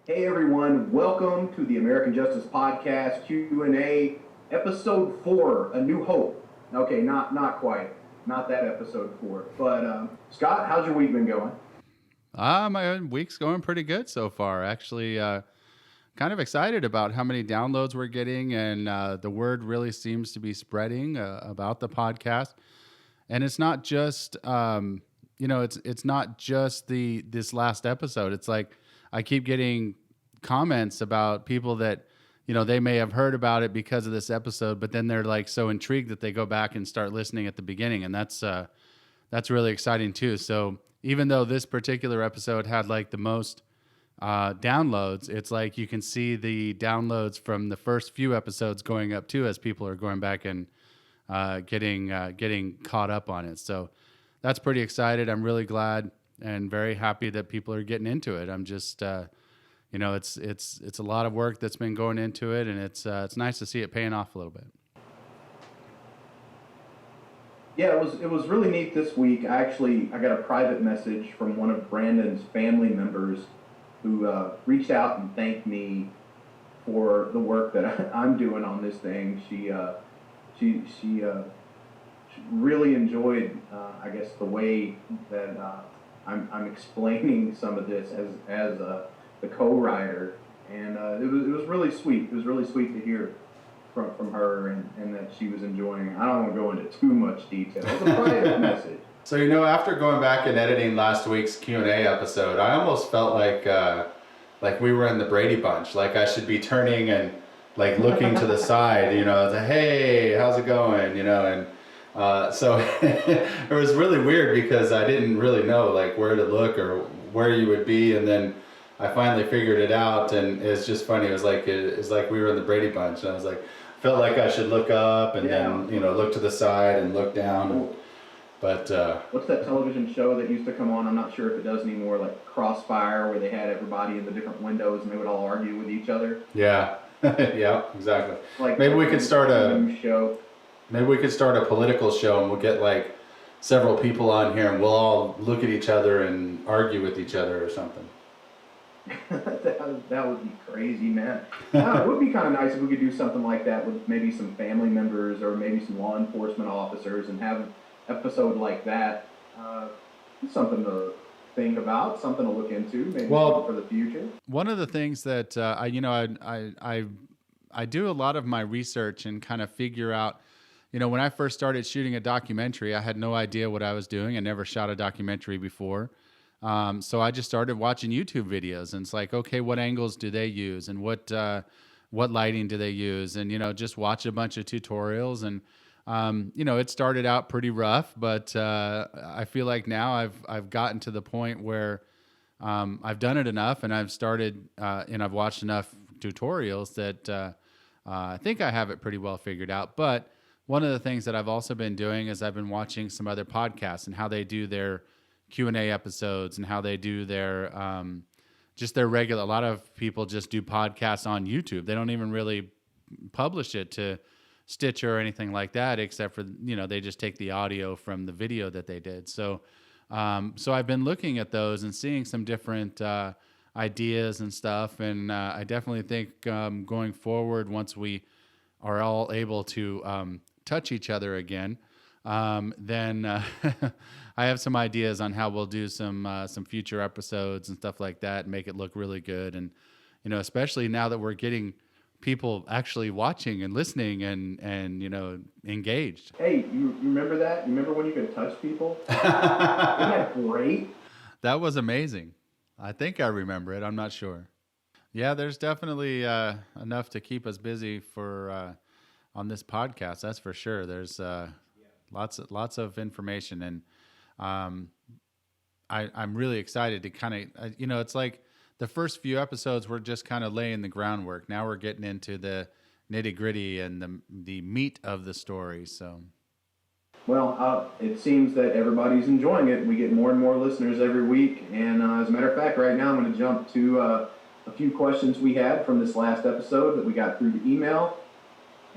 Hey everyone, welcome to the American Justice Podcast Q&A, episode 4, A New Hope. Okay, not quite, not that episode 4. But Scott, how's your week been going? My week's going pretty good so far. Actually, kind of excited about how many downloads we're getting, and the word really seems to be spreading about the podcast. And it's not just, it's not just this last episode. It's like I keep getting comments about people that, they may have heard about it because of this episode, but then they're like so intrigued that they go back and start listening at the beginning, and that's really exciting too. So even though this particular episode had like the most downloads, it's like you can see the downloads from the first few episodes going up too as people are going back and getting caught up on it. So that's pretty excited. I'm really glad and very happy that people are getting into it. I'm just it's a lot of work that's been going into it, and it's nice to see it paying off a little bit. Yeah, it was really neat this week. I got a private message from one of Brandon's family members who reached out and thanked me for the work that I'm doing on this thing. She really enjoyed, I guess, the way that I'm explaining some of this as the co-writer, and it was really sweet. It was really sweet to hear from her, and that she was enjoying it. I don't want to go into too much detail. It's a private message. So, after going back and editing last week's Q&A episode, I almost felt like we were in the Brady Bunch. Like I should be turning and like looking to the side, say, hey, how's it going? So it was really weird because I didn't really know like where to look or where you would be. And then I finally figured it out, and it's just funny. It was like we were in the Brady Bunch, and I was like, felt like I should look up and then look to the side and look down. But what's that television show that used to come on? I'm not sure if it does anymore, like Crossfire, where they had everybody in the different windows and they would all argue with each other. Yeah, yeah, exactly. Like maybe we could start a show. Maybe we could start a political show, and we'll get like several people on here, and we'll all look at each other and argue with each other or something. That would be crazy, man. It would be kind of nice if we could do something like that with maybe some family members or maybe some law enforcement officers, and have an episode like that. Something to think about, something to look into, maybe for the future. One of the things that I do a lot of my research and kind of figure out. When I first started shooting a documentary, I had no idea what I was doing. I never shot a documentary before. So I just started watching YouTube videos, and it's like, okay, what angles do they use, and what lighting do they use, and just watch a bunch of tutorials. And it started out pretty rough, but I feel like now I've gotten to the point where I've done it enough, and I've started and I've watched enough tutorials that I think I have it pretty well figured out. But one of the things that I've also been doing is I've been watching some other podcasts and how they do their Q&A episodes and how they do their just their regular. A lot of people just do podcasts on YouTube. They don't even really publish it to Stitcher or anything like that, except for they just take the audio from the video that they did. So I've been looking at those and seeing some different ideas and stuff, and I definitely think going forward, once we are all able to touch each other again, then I have some ideas on how we'll do some future episodes and stuff like that, and make it look really good. And especially now that we're getting people actually watching and listening and engaged. Hey, you remember that? You remember when you could touch people? Isn't that great? That was amazing. I think I remember it. I'm not sure. Yeah, there's definitely enough to keep us busy for on this podcast. That's for sure. There's lots of information, and I'm really excited to kind of it's like the first few episodes were just kind of laying the groundwork. Now we're getting into the nitty gritty and the meat of the story. So. Well, it seems that everybody's enjoying it. We get more and more listeners every week. And as a matter of fact, right now I'm going to jump to a few questions we had from this last episode that we got through the email.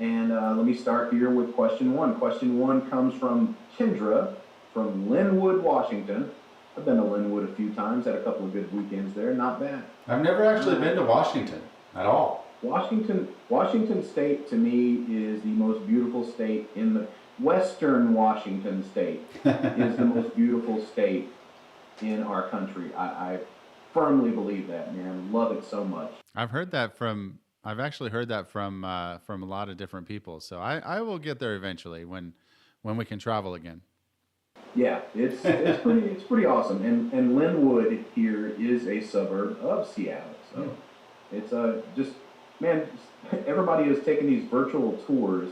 And let me start here with question one. Question one comes from Kendra from Linwood, Washington. I've been to Linwood a few times, had a couple of good weekends there. Not bad. I've never actually Uh, been to Washington at all. Washington State to me is the most beautiful state in the Western Washington State is the most beautiful state in our country. I firmly believe that, man. Love it so much. I've actually heard that from a lot of different people. So I will get there eventually when we can travel again. Yeah, it's pretty awesome. And Linwood here is a suburb of Seattle. Hmm. So it's just man, everybody is taking these virtual tours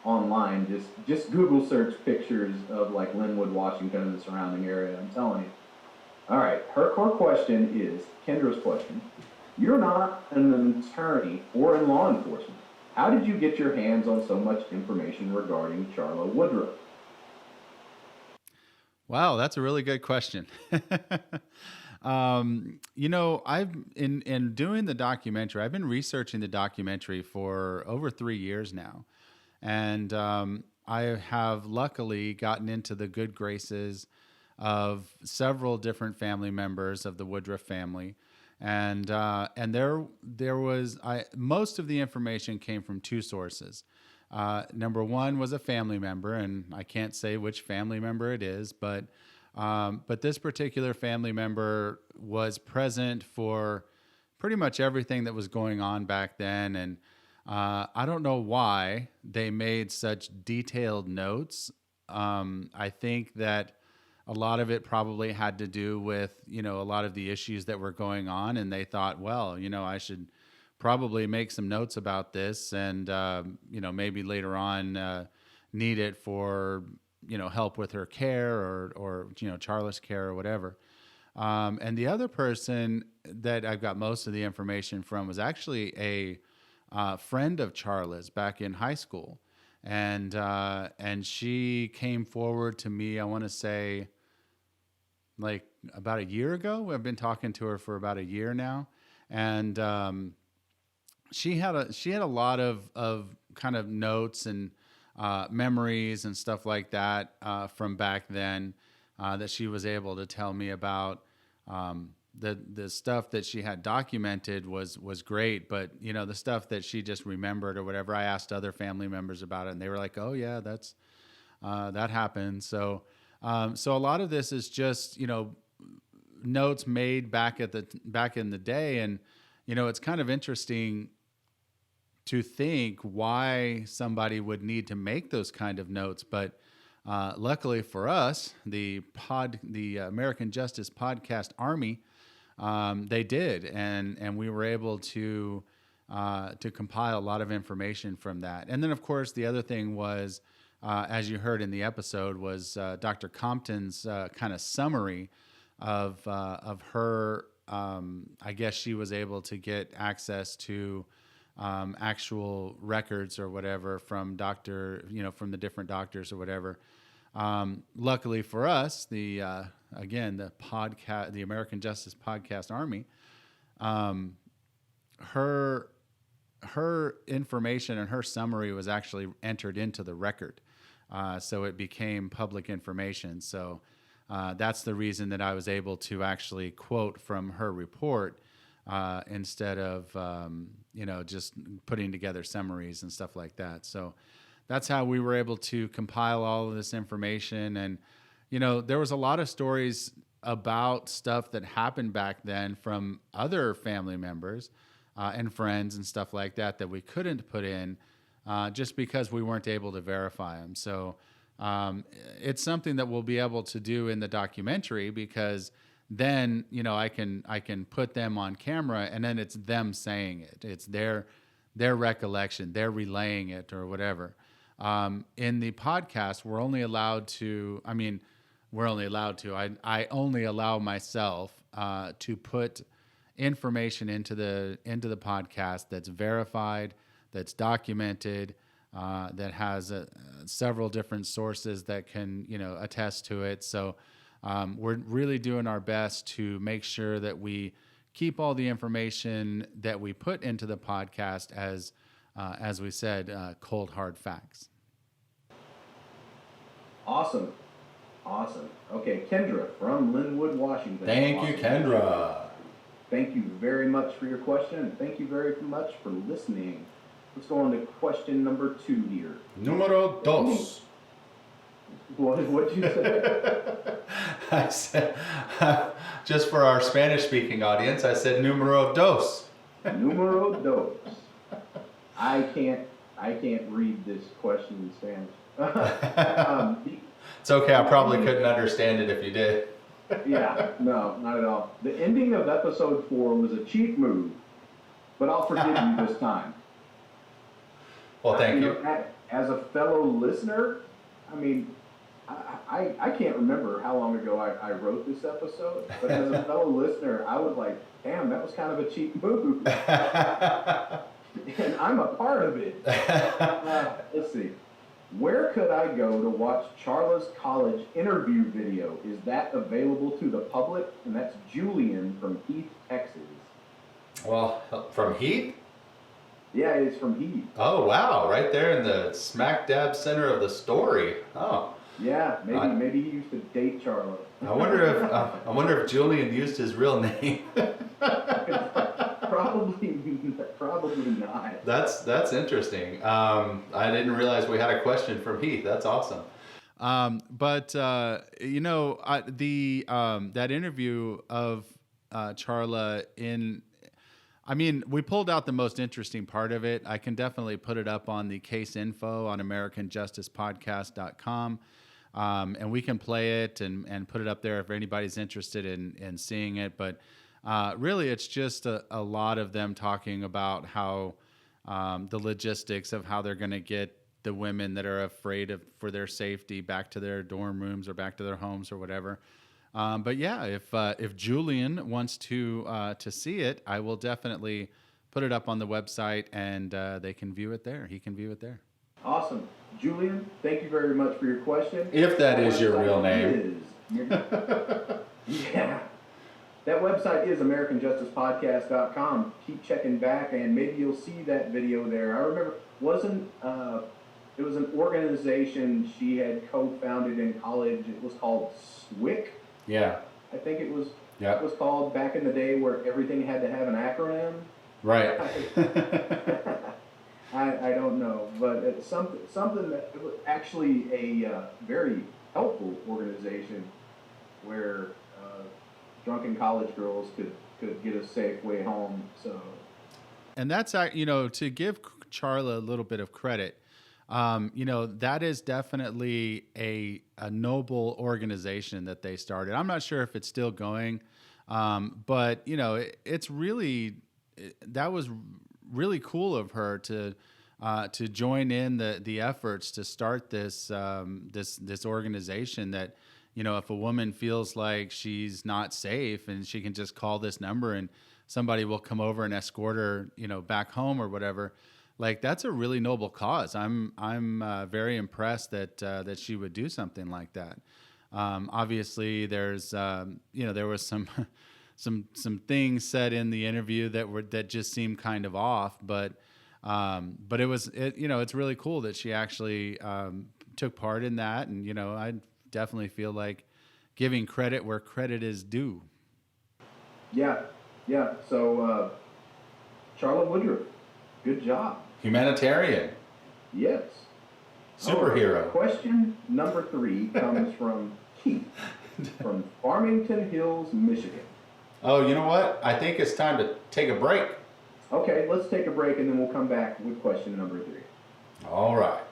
online. Just Google search pictures of like Linwood, Washington, and the surrounding area. I'm telling you. All right, her core question is Kendra's question. You're not an attorney or in law enforcement. How did you get your hands on so much information regarding Charla Woodruff? Wow, that's a really good question. I've in doing the documentary, I've been researching the documentary for over 3 years now, and I have luckily gotten into the good graces of several different family members of the Woodruff family, and there was I most of the information came from two sources. Number one was a family member, and I can't say which family member it is, but this particular family member was present for pretty much everything that was going on back then, and I don't know why they made such detailed notes. I think that a lot of it probably had to do with a lot of the issues that were going on, and they thought, well, I should probably make some notes about this, and maybe later on need it for help with her care or Charla's care or whatever. And the other person that I've got most of the information from was actually a friend of Charla's back in high school, and she came forward to me. I want to say like about a year ago. I've been talking to her for about a year now, and she had a lot of kind of notes and memories and stuff like that from back then that she was able to tell me about. The stuff that she had documented was great, but the stuff that she just remembered or whatever, I asked other family members about it, and they were like, "Oh yeah, that's that happened." So a lot of this is just notes made back in the day, and it's kind of interesting to think why somebody would need to make those kind of notes. But luckily for us, the American Justice Podcast Army, they did, and we were able to compile a lot of information from that. And then, of course, the other thing was, as you heard in the episode, was Dr. Compton's kind of summary of her. I guess she was able to get access to actual records or whatever from from the different doctors or whatever. Luckily for us, the podcast, the American Justice Podcast Army, her information and her summary was actually entered into the record, so it became public information. So that's the reason that I was able to actually quote from her report instead of just putting together summaries and stuff like that. So that's how we were able to compile all of this information. And there was a lot of stories about stuff that happened back then from other family members and friends and stuff like that that we couldn't put in just because we weren't able to verify them. So it's something that we'll be able to do in the documentary, because then I can put them on camera, and then it's them saying it. It's their recollection. They're relaying it or whatever. In the podcast, we're only allowed to. I mean, we're only allowed to. I only allow myself to put information into the podcast that's verified, that's documented, that has several different sources that can attest to it. So we're really doing our best to make sure that we keep all the information that we put into the podcast as we said, cold hard facts. Awesome. Awesome. Okay, Kendra from Linwood, Washington. Thank you, Kendra. Thank you very much for your question, and thank you very much for listening. Let's go on to question number 2 here. Número dos. What'd you say? I said, just for our Spanish-speaking audience, I said número dos. Numero dos. I can't read this question in Spanish. It's okay. I probably couldn't understand it if you did. Yeah, no, not at all. The ending of episode 4 was a cheap move, but I'll forgive you this time. Well, thank you. As a fellow listener, I mean, I can't remember how long ago I wrote this episode, but as a fellow listener, I was like, damn, that was kind of a cheap move. And I'm a part of it. Let's see. Where could I go to watch Charla's college interview video? Is that available to the public? And that's Julian from Heath, Texas. Well, from Heath? Yeah, it's from Heath. Oh, wow. Right there in the smack dab center of the story. Oh. Yeah, maybe he used to date Charla. I wonder if Julian used his real name. Probably not. That's interesting. I didn't realize we had a question from Heath. That's awesome. That interview of Charla we pulled out the most interesting part of it. I can definitely put it up on the case info on AmericanJusticePodcast.com. And we can play it and put it up there if anybody's interested in seeing it. But really, it's just a lot of them talking about how the logistics of how they're going to get the women that are afraid for their safety back to their dorm rooms or back to their homes or whatever. But yeah, if Julian wants to see it, I will definitely put it up on the website and they can view it there. He can view it there. Awesome. Julian, thank you very much for your question. If that is your real name. Yeah. That website is AmericanJusticePodcast.com. Keep checking back, and maybe you'll see that video there. I remember, it was an organization she had co-founded in college. It was called SWIC. Yeah. I think it was. Yeah. It was called back in the day where everything had to have an acronym. Right. I don't know, but it's something that it was actually a very helpful organization where drunken college girls could get a safe way home. So, and that's to give Charla a little bit of credit. That is definitely a noble organization that they started. I'm not sure if it's still going, but it's really that was really cool of her to join in the efforts to start this organization that, if a woman feels like she's not safe and she can just call this number and somebody will come over and escort her, back home or whatever, like that's a really noble cause. I'm very impressed that she would do something like that. Obviously there's, there was some things said in the interview that just seemed kind of off, but it's really cool that she actually took part in that, and I definitely feel like giving credit where credit is due. Yeah. So Charla Woodruff, good job. Humanitarian. Yes. Superhero. Right. Question number 3 comes from Keith from Farmington Hills, Michigan. Oh, you know what? I think it's time to take a break. Okay, let's take a break and then we'll come back with question number 3. All right.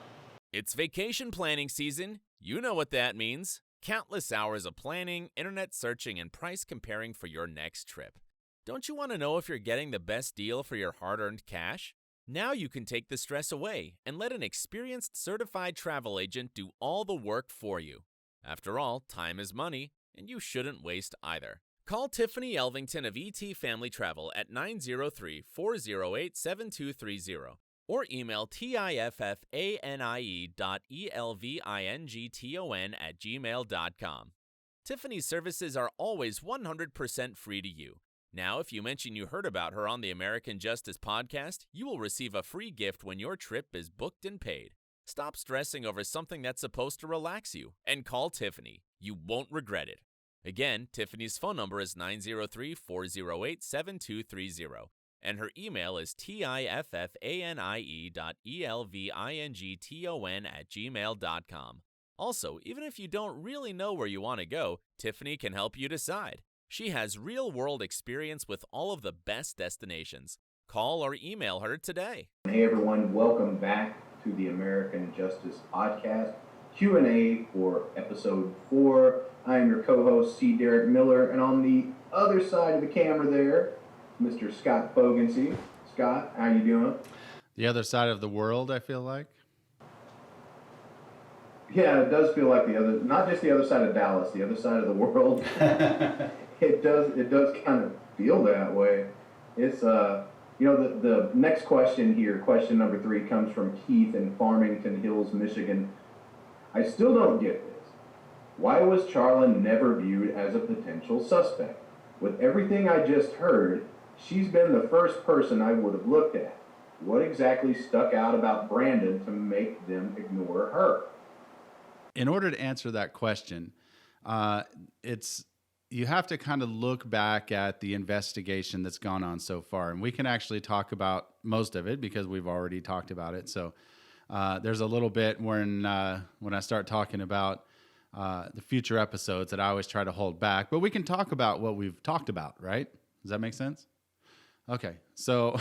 It's vacation planning season. You know what that means. Countless hours of planning, internet searching, and price comparing for your next trip. Don't you want to know if you're getting the best deal for your hard-earned cash? Now you can take the stress away and let an experienced certified travel agent do all the work for you. After all, time is money, and you shouldn't waste either. Call Tiffany Elvington of ET Family Travel at 903-408-7230 or email tiffanie.elvington@gmail.com. Tiffany's services are always 100% free to you. Now, if you mention you heard about her on the American Justice Podcast, you will receive a free gift when your trip is booked and paid. Stop stressing over something that's supposed to relax you and call Tiffany. You won't regret it. Again, Tiffany's phone number is 903-408-7230, and her email is tiffanie.elvington@gmail.com. Also, even if you don't really know where you want to go, Tiffany can help you decide. She has real-world experience with all of the best destinations. Call or email her today. Hey everyone, welcome back to the American Justice Podcast, Q&A for episode 4. I am your co-host, C. Derick Miller, and on the other side of the camera there, Mr. Scott Poggensee. Scott, how you doing? The other side of the world, I feel like. Yeah, it does feel like the other, not just the other side of Dallas, the other side of the world. It does kind of feel that way. It's the next question here, question number 3, comes from Keith in Farmington Hills, Michigan. I still don't get this. Why was Charla never viewed as a potential suspect? With everything I just heard, she's been the first person I would have looked at. What exactly stuck out about Brandon to make them ignore her? In order to answer that question, you have to kind of look back at the investigation that's gone on so far. And we can actually talk about most of it because we've already talked about it. So there's a little bit when I start talking about the future episodes that I always try to hold back. But we can talk about what we've talked about, right? Does that make sense? Okay, so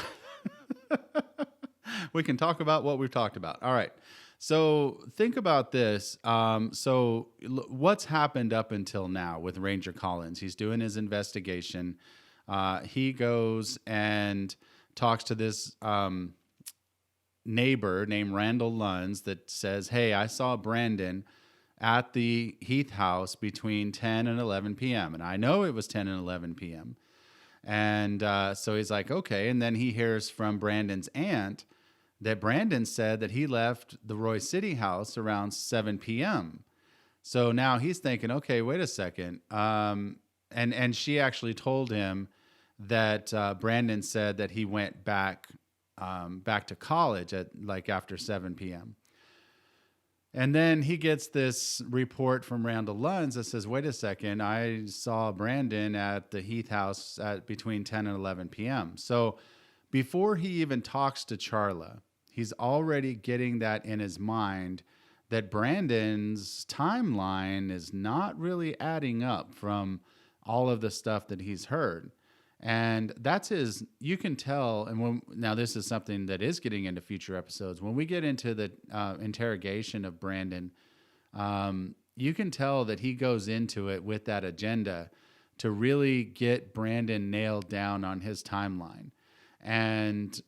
we can talk about what we've talked about. All right. So think about this. What's happened up until now with Ranger Collins? He's doing his investigation. He goes and talks to this neighbor named Randall Lunds that says, hey, I saw Brandon at the Heath house between 10 and 11 p.m. And I know it was 10 and 11 p.m. And so he's like, okay. And then he hears from Brandon's aunt that Brandon said that he left the Roy City house around 7 p.m. So now he's thinking, okay, wait a second. And she actually told him that Brandon said that he went back to college at like after 7 p.m. And then he gets this report from Randall Lunds that says, wait a second, I saw Brandon at the Heath house at between 10 and 11 p.m. So before he even talks to Charla, he's already getting that in his mind that Brandon's timeline is not really adding up from all of the stuff that he's heard. And that's you can tell, and now this is something that is getting into future episodes. When we get into the interrogation of Brandon, you can tell that he goes into it with that agenda to really get Brandon nailed down on his timeline. And,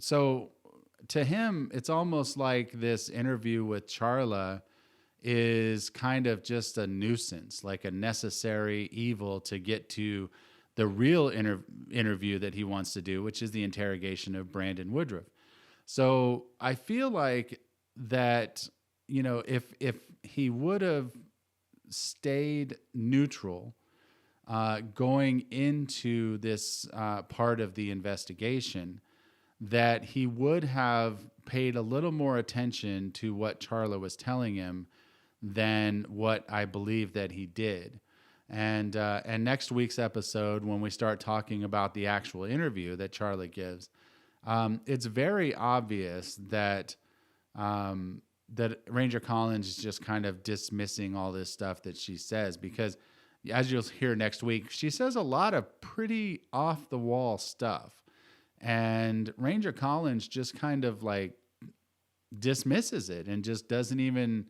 so to him, it's almost like this interview with Charla is kind of just a nuisance, like a necessary evil to get to the real interview that he wants to do, which is the interrogation of Brandon Woodruff. So I feel like that, if he would have stayed neutral going into this part of the investigation, that he would have paid a little more attention to what Charla was telling him than what I believe that he did. And next week's episode, when we start talking about the actual interview that Charla gives, it's very obvious that that Ranger Collins is just kind of dismissing all this stuff that she says, because as you'll hear next week, she says a lot of pretty off-the-wall stuff. And Ranger Collins just kind of like dismisses it and just doesn't even,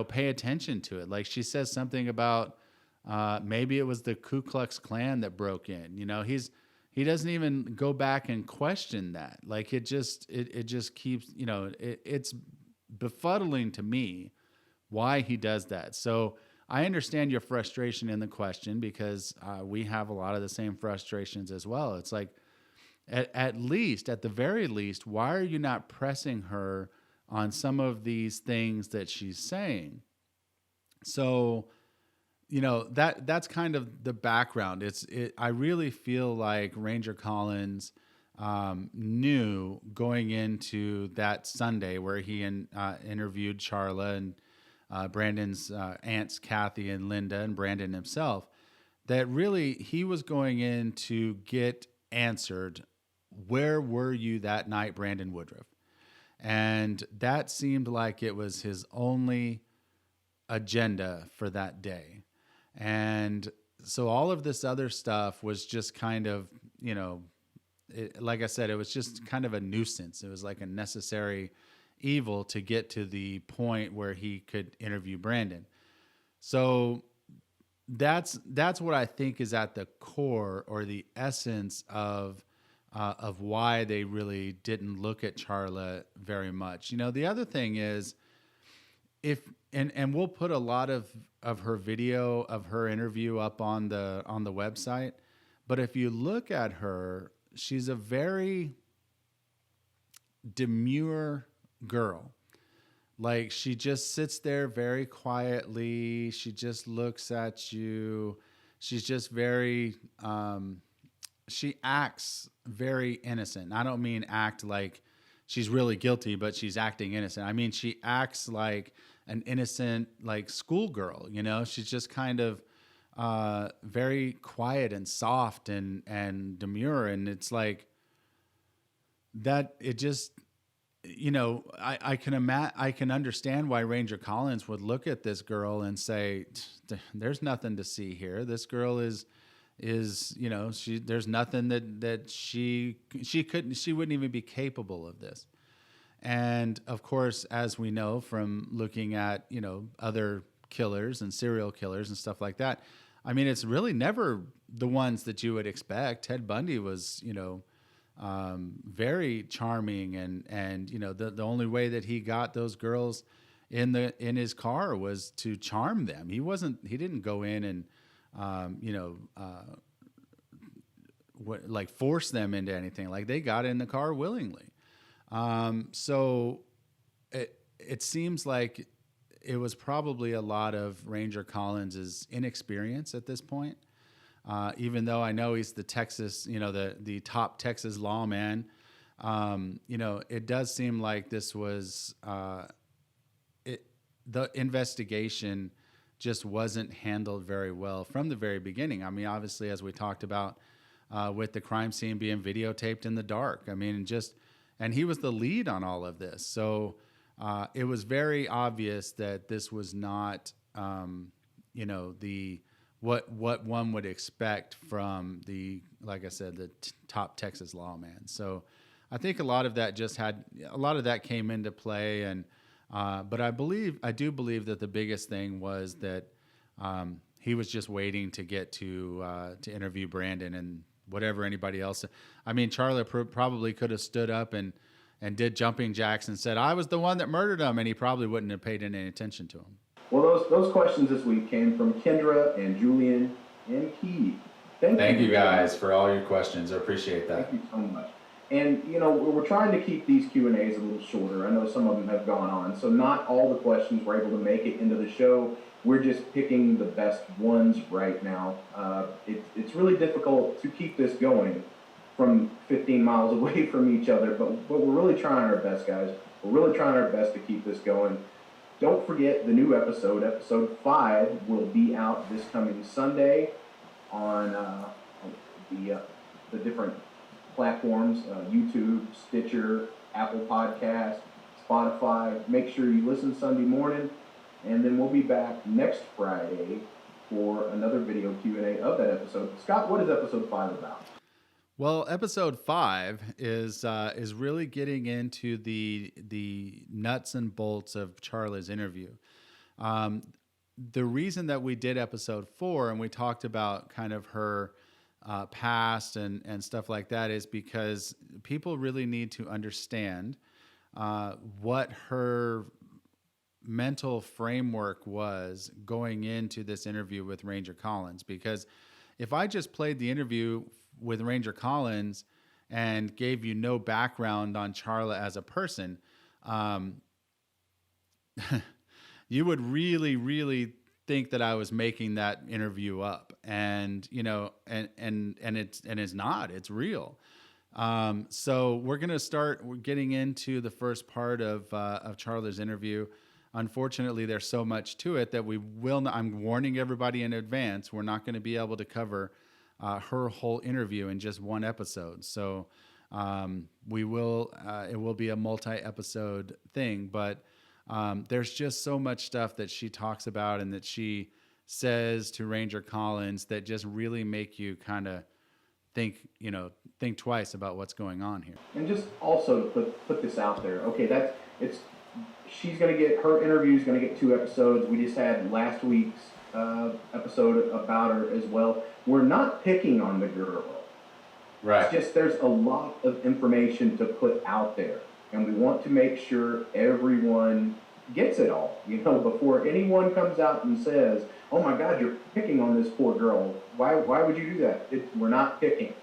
pay attention to it. Like she says something about maybe it was the Ku Klux Klan that broke in. He doesn't even go back and question that. Like it just keeps, it's befuddling to me why he does that. So I understand your frustration in the question, because we have a lot of the same frustrations as well. It's like, at the very least, why are you not pressing her on some of these things that she's saying? So, that's kind of the background. I really feel like Ranger Collins knew going into that Sunday where he interviewed Charla, and Brandon's aunts, Kathy and Linda, and Brandon himself, that really he was going in to get answered, where were you that night, Brandon Woodruff? And that seemed like it was his only agenda for that day. And so all of this other stuff was just kind of, like I said, it was just kind of a nuisance. It was like a necessary evil to get to the point where he could interview Brandon. So that's what I think is at the core or the essence of why they really didn't look at Charla very much. The other thing is, and we'll put a lot of her video of her interview up on the website, but if you look at her, she's a very demure girl. Like, she just sits there very quietly. She just looks at you. She's just very, she acts very innocent. I don't mean act like she's really guilty, but she's acting innocent. I mean, she acts like an innocent, like, schoolgirl, She's just kind of very quiet and soft and demure. And it's like that, it just, I can understand why Ranger Collins would look at this girl and say, there's nothing to see here. This girl is there's nothing that she wouldn't even be capable of this. And of course, as we know from looking at, other killers and serial killers and stuff like that, I mean, it's really never the ones that you would expect. Ted Bundy was, very charming, and the only way that he got those girls in his car was to charm them. He didn't go in and force them into anything. Like, they got in the car willingly. So it seems like it was probably a lot of Ranger Collins's inexperience at this point. Even though I know he's the Texas, the top Texas lawman, it does seem like this was, the investigation just wasn't handled very well from the very beginning. I mean, obviously, as we talked about, with the crime scene being videotaped in the dark. I mean, and he was the lead on all of this. So, it was very obvious that this was not, what one would expect from like I said, the top Texas lawman. So I think a lot of that came into play. And, but I do believe that the biggest thing was that, he was just waiting to get to interview Brandon, and whatever anybody else. I mean, Charla probably could have stood up and did jumping jacks and said, I was the one that murdered him, and he probably wouldn't have paid any attention to him. Well, those questions this week came from Kendra and Julian and Keith. Thank you guys for all your questions. I appreciate that. Thank you so much. And, we're trying to keep these Q&As a little shorter. I know some of them have gone on, so not all the questions were able to make it into the show. We're just picking the best ones right now. It's really difficult to keep this going from 15 miles away from each other, but we're really trying our best, guys. We're really trying our best to keep this going. Don't forget the new episode 5, will be out this coming Sunday on the different platforms, YouTube, Stitcher, Apple Podcast, Spotify. Make sure you listen Sunday morning, and then we'll be back next Friday for another video Q&A of that episode. Scott, what is episode 5 about? Well, episode 5 is really getting into the nuts and bolts of Charla's interview. The reason that we did episode 4 and we talked about kind of her past and stuff like that is because people really need to understand what her mental framework was going into this interview with Ranger Collins. Because if I just played the interview with Ranger Collins and gave you no background on Charla as a person, you would really, really think that I was making that interview up, and it's not. It's real. So we're getting into the first part of Charla's interview. unfortunately, there's so much to it that we will not, I'm warning everybody in advance, we're not going to be able to cover her whole interview in just one episode. So we will, it will be a multi-episode thing, but there's just so much stuff that she talks about and that she says to Ranger Collins that just really make you kind of think twice about what's going on here. And just also to put this out there, okay, she's going to get, her interview's going to get 2 episodes. We just had last week's episode about her as well. We're not picking on the girl. Right. It's just there's a lot of information to put out there, and we want to make sure everyone gets it all, before anyone comes out and says, oh my God, you're picking on this poor girl. Why would you do that? We're not picking.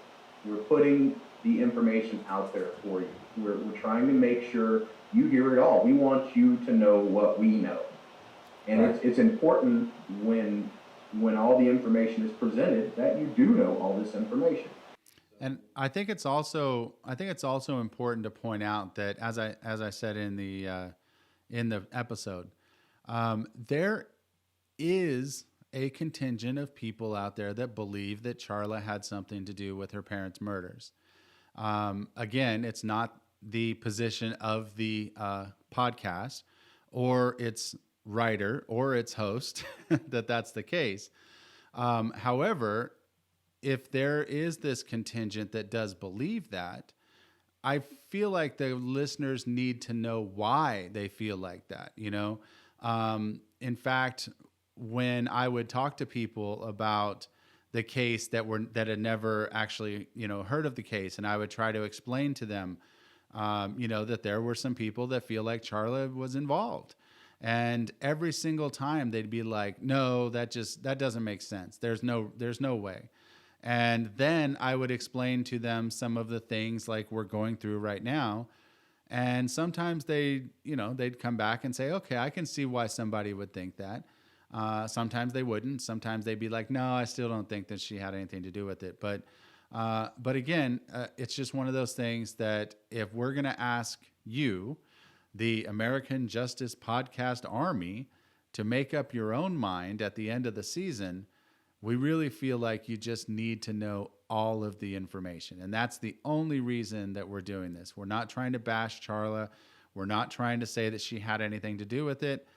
We're putting the information out there for you. We're trying to make sure you hear it all. We want you to know what we know. And right. It's important when all the information is presented that you do know all this information. And I think it's also important to point out that as I said in the episode, there is a contingent of people out there that believe that Charla had something to do with her parents' murders. Again, it's not the position of the podcast or its writer or its host that that's the case. However, if there is this contingent that does believe that, I feel like the listeners need to know why they feel like that. In fact, when I would talk to people about the case that had never actually, heard of the case, and I would try to explain to them, that there were some people that feel like Charla was involved. And every single time they'd be like, no, that doesn't make sense. There's no way. And then I would explain to them some of the things like we're going through right now. And sometimes they'd come back and say, okay, I can see why somebody would think that. Sometimes they wouldn't. Sometimes they'd be like, no, I still don't think that she had anything to do with it. But again, it's just one of those things that if we're going to ask you, the American Justice Podcast Army, to make up your own mind at the end of the season, we really feel like you just need to know all of the information. And that's the only reason that we're doing this. We're not trying to bash Charla. We're not trying to say that she had anything to do with it.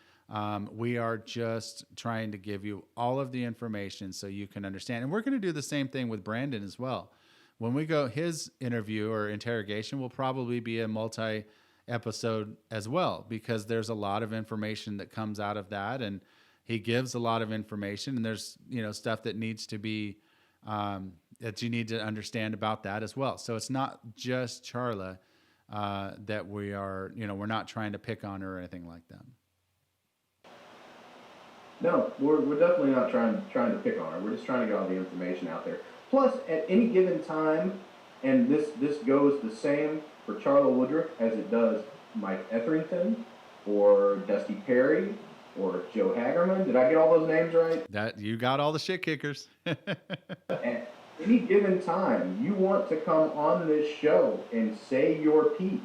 We are just trying to give you all of the information so you can understand. And we're going to do the same thing with Brandon as well. When we go, his interview or interrogation will probably be a multi-episode as well, because there's a lot of information that comes out of that. And he gives a lot of information, and there's, stuff that needs to be, that you need to understand about that as well. So it's not just Charla that we are, we're not trying to pick on her or anything like that. No, we're definitely not trying to pick on her. We're just trying to get all the information out there. Plus, at any given time, and this goes the same for Charla Woodruff as it does Mike Etherington or Dusty Perry or Joe Hagerman. Did I get all those names right? That you got all the shit kickers. At any given time, you want to come on this show and say your piece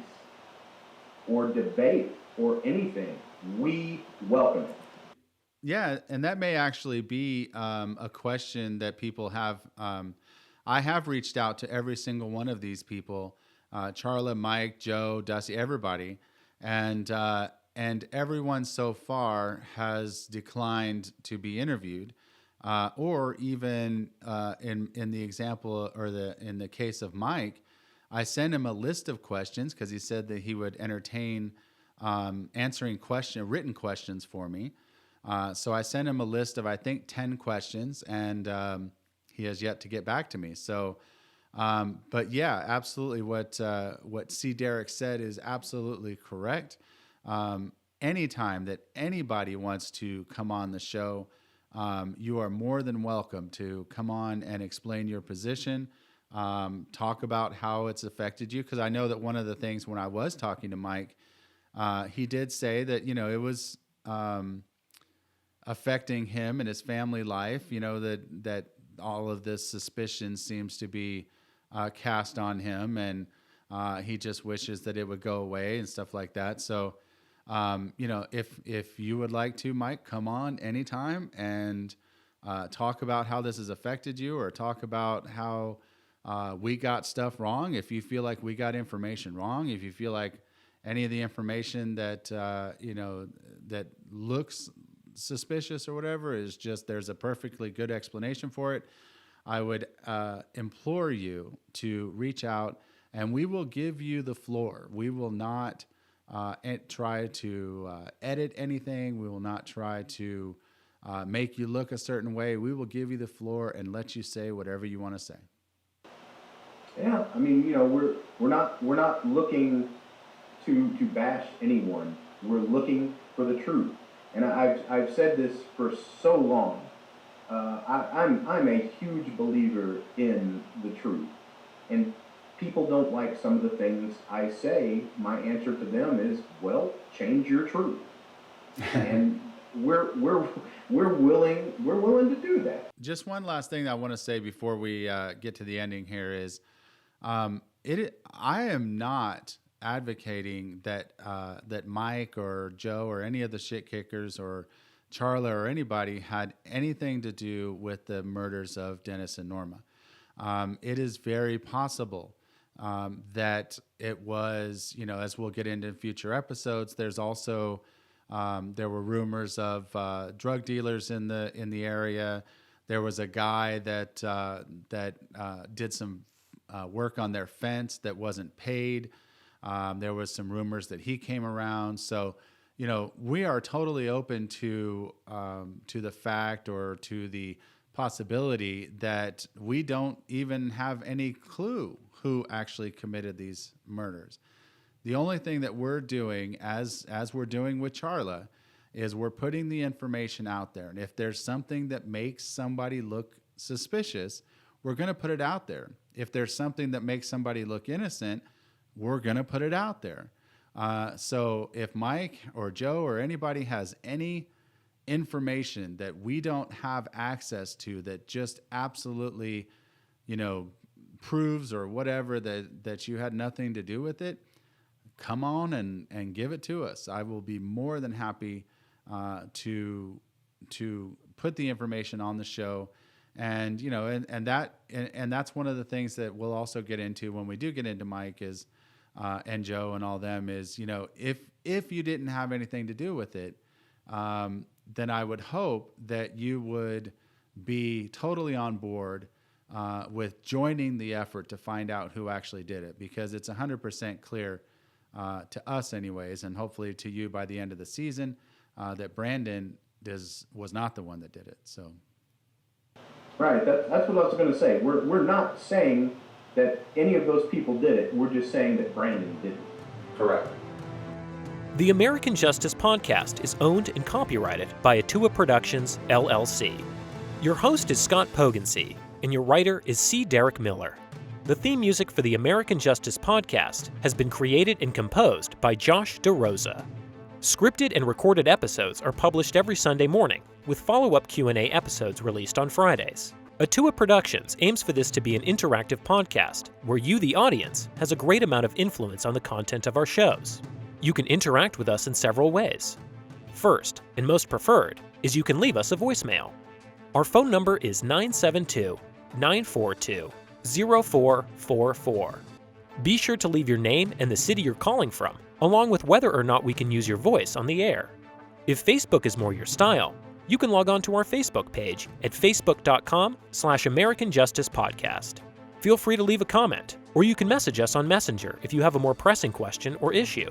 or debate or anything, we welcome it. Yeah, and that may actually be a question that people have. I have reached out to every single one of these people, Charla, Mike, Joe, Dusty, everybody, and everyone so far has declined to be interviewed, or even in the example or in the case of Mike, I sent him a list of questions because he said that he would entertain answering written questions for me. So I sent him a list of, I think, 10 questions, and he has yet to get back to me. So, but yeah, absolutely. What C. Derick said is absolutely correct. Anytime that anybody wants to come on the show, you are more than welcome to come on and explain your position, talk about how it's affected you. Because I know that one of the things when I was talking to Mike, he did say that, it was affecting him and his family life, that all of this suspicion seems to be cast on him, and he just wishes that it would go away and stuff like that. So If you would like to, Mike, come on anytime and talk about how this has affected you, or talk about how we got stuff wrong. If you feel like we got information wrong, if you feel like any of the information that that looks suspicious or whatever is just, there's a perfectly good explanation for it, I would implore you to reach out, and we will give you the floor. We will not try to edit anything. We will not try to make you look a certain way. We will give you the floor and let you say whatever you want to say. Yeah, I mean, we're not looking to bash anyone. We're looking for the truth, and I've said this for so long. I'm a huge believer in the truth, and people don't like some of the things I say. My answer to them is, well, change your truth, and we're willing to do that. Just one last thing that I want to say before we get to the ending here is, I am not advocating that Mike or Joe or any of the shit kickers or Charla or anybody had anything to do with the murders of Dennis and Norma. It is very possible that it was, as we'll get into future episodes, there's also there were rumors of drug dealers in the area. There was a guy that did some work on their fence that wasn't paid. There was some rumors that he came around. So, we are totally open to the fact, or to the possibility that we don't even have any clue who actually committed these murders. The only thing that we're doing, as we're doing with Charla, is we're putting the information out there. And if there's something that makes somebody look suspicious, we're going to put it out there. If there's something that makes somebody look innocent, we're going to put it out there. So if Mike or Joe or anybody has any information that we don't have access to, that just absolutely, proves or whatever that you had nothing to do with it, come on and give it to us. I will be more than happy to put the information on the show. And that's one of the things that we'll also get into when we do get into Mike is and Joe and all them is, if you didn't have anything to do with it, then I would hope that you would be totally on board with joining the effort to find out who actually did it, because it's 100% clear to us anyways, and hopefully to you by the end of the season, that Brandon was not the one that did it. So. Right, that's what I was going to say. We're not saying that any of those people did it. We're just saying that Brandon did it. Correct. The American Justice Podcast is owned and copyrighted by Atua Productions, LLC. Your host is Scott Poggensee, and your writer is C. Derick Miller. The theme music for the American Justice Podcast has been created and composed by Josh DeRosa. Scripted and recorded episodes are published every Sunday morning, with follow-up Q&A episodes released on Fridays. Atua Productions aims for this to be an interactive podcast, where you, the audience, has a great amount of influence on the content of our shows. You can interact with us in several ways. First, and most preferred, is you can leave us a voicemail. Our phone number is 972-942-0444. Be sure to leave your name and the city you're calling from, along with whether or not we can use your voice on the air. If Facebook is more your style, you can log on to our Facebook page at facebook.com/American Justice Podcast. Feel free to leave a comment, or you can message us on Messenger if you have a more pressing question or issue.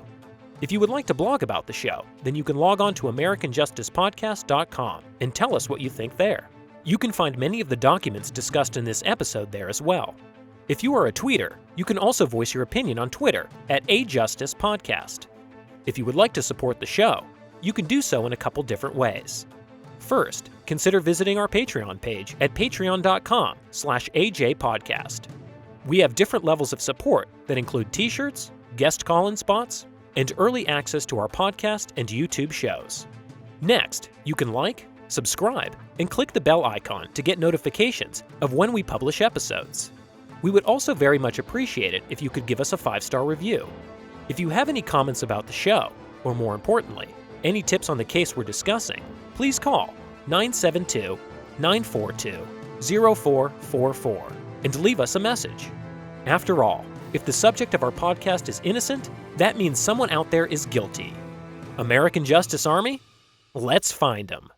If you would like to blog about the show, then you can log on to AmericanJusticePodcast.com and tell us what you think there. You can find many of the documents discussed in this episode there as well. If you are a tweeter, you can also voice your opinion on Twitter at @AJusticePodcast. If you would like to support the show, you can do so in a couple different ways. First, consider visiting our Patreon page at patreon.com/AJPodcast. We have different levels of support that include t-shirts, guest call-in spots, and early access to our podcast and YouTube shows. Next, you can like, subscribe, and click the bell icon to get notifications of when we publish episodes. We would also very much appreciate it if you could give us a 5-star review. If you have any comments about the show, or more importantly, any tips on the case we're discussing, please call 972-942-0444 and leave us a message. After all, if the subject of our podcast is innocent, that means someone out there is guilty. American Justice Army? Let's find them.